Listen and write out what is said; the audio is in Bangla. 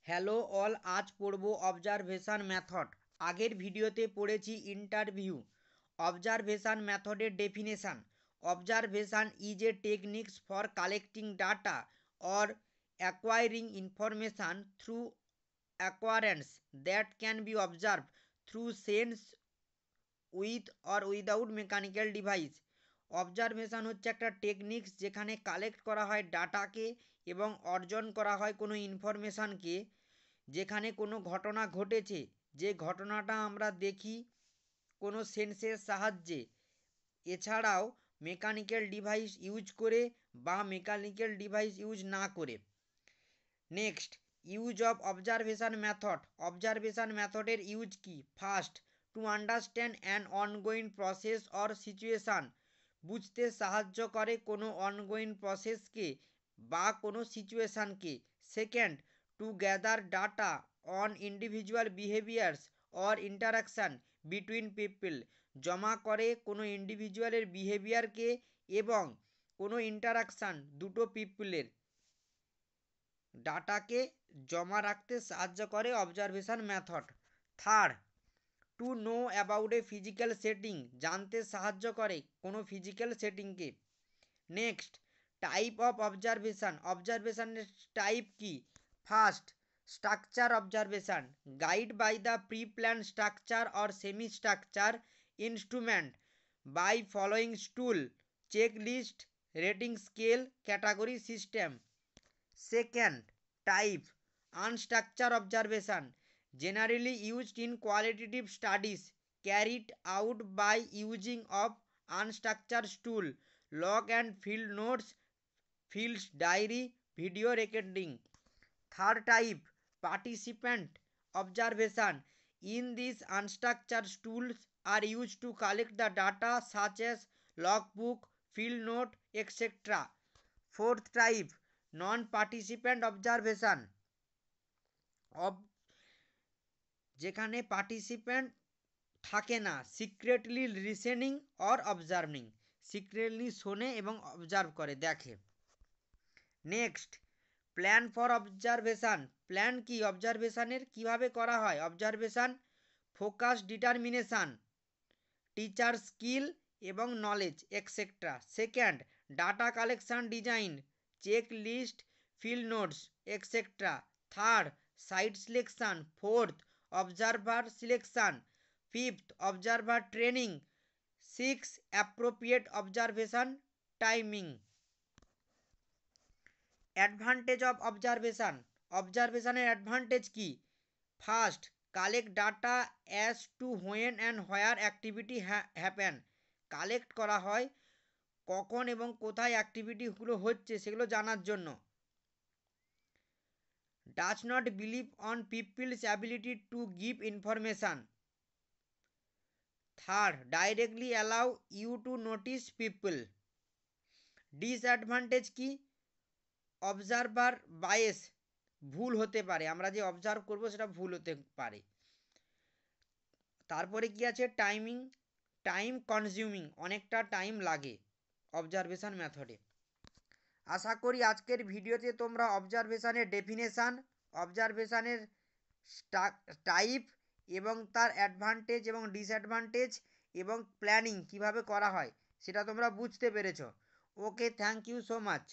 হ্যালো অল, আজ পড়ব অবজারভেশন মেথড। আগের ভিডিওতে পড়েছি ইন্টারভিউ। অবজারভেশন মেথডের definition: observation is a techniques for collecting data or acquiring information through occurrence that can be observe through sense with or without mechanical device. Observation হচ্ছে একটা টেকনিক্স যেখানে কালেক্ট করা হয় ডাটাকে এবং অর্জন করা হয় কোনো ইনফরমেশানকে। যেখানে কোনো ঘটনা ঘটেছে, যে ঘটনাটা আমরা দেখি কোনো সেন্সের সাহায্যে, এছাড়াও মেকানিক্যাল ডিভাইস ইউজ করে বা মেকানিক্যাল ডিভাইস ইউজ না করে। Next, use of observation method. Observation মেথডের ইউজ কি? First, to understand an ongoing process or situation. বুঝতে সাহায্য করে কোনো অনগোয়িং প্রসেসকে বা কোনো সিচুয়েশানকে। Second, to gather data on individual behaviours or interaction between people. জমা করে কোনো ইন্ডিভিজুয়ালের বিহেভিয়ারকে এবং কোনো ইন্টারাকশান দুটো পিপলের ডাটাকে জমা রাখতে সাহায্য করে observation method. Third, to know about a physical setting. জানতে সাহায্য করে কোনো ফিজিক্যাল সেটিংকে। Next, type of observation. অবজারভেশনের টাইপ কি? First, structure observation, guide by the pre plan structure or semi structure instrument by following tool, check list, rating scale, category system. Second type, unstructure observation, generally used in qualitative studies, carried out by using of unstructured tool, log and field notes, field diary, video recording. Third type, participant observation. In these unstructured tools are used to collect the data such as logbook, field note, etc. Fourth type, non-participant observation. যেখানে পার্টিসিপেন্ট থাকে না, secretly listening or observing. Secretly শোনে এবং অবজার্ভ করে, দেখে। Next, plan for observation. Plan কি? অবজারভেশনের কিভাবে করা হয় observation? Focus, determination, teacher skill এবং knowledge, etcetera. Second, data collection design, check list, field notes, etcetera. Third, site selection. Fourth, observer selection. Fifth, observer training. Six, appropriate observation timing. Advantage of observation. অবজারভেশনের অ্যাডভান্টেজ কি? First, collect data as to when and where activity happen. Collect করা হয় কখন এবং কোথায় অ্যাক্টিভিটিগুলো হচ্ছে সেগুলো জানার জন্য। Does not believe on people's ability to give information. Third, directly allow you to notice people. Disadvantage কি? অবজারভার বায়েস, ভুল হতে পারে, আমরা যে অবজার্ভ করবো সেটা ভুল হতে পারে। তারপরে কি আছে? টাইমিং, টাইম কনজিউমিং, অনেকটা টাইম লাগে অবজারভেশন মেথডে। আশা করি আজকের ভিডিওতে তোমরা অবজারভেশনের ডেফিনেশান, অবজারভেশনের টাইপ এবং তার অ্যাডভান্টেজ এবং ডিসঅ্যাডভান্টেজ এবং প্ল্যানিং কিভাবে করা হয় সেটা তোমরা বুঝতে পেরেছো। ওকে, থ্যাংক ইউ সো মাচ।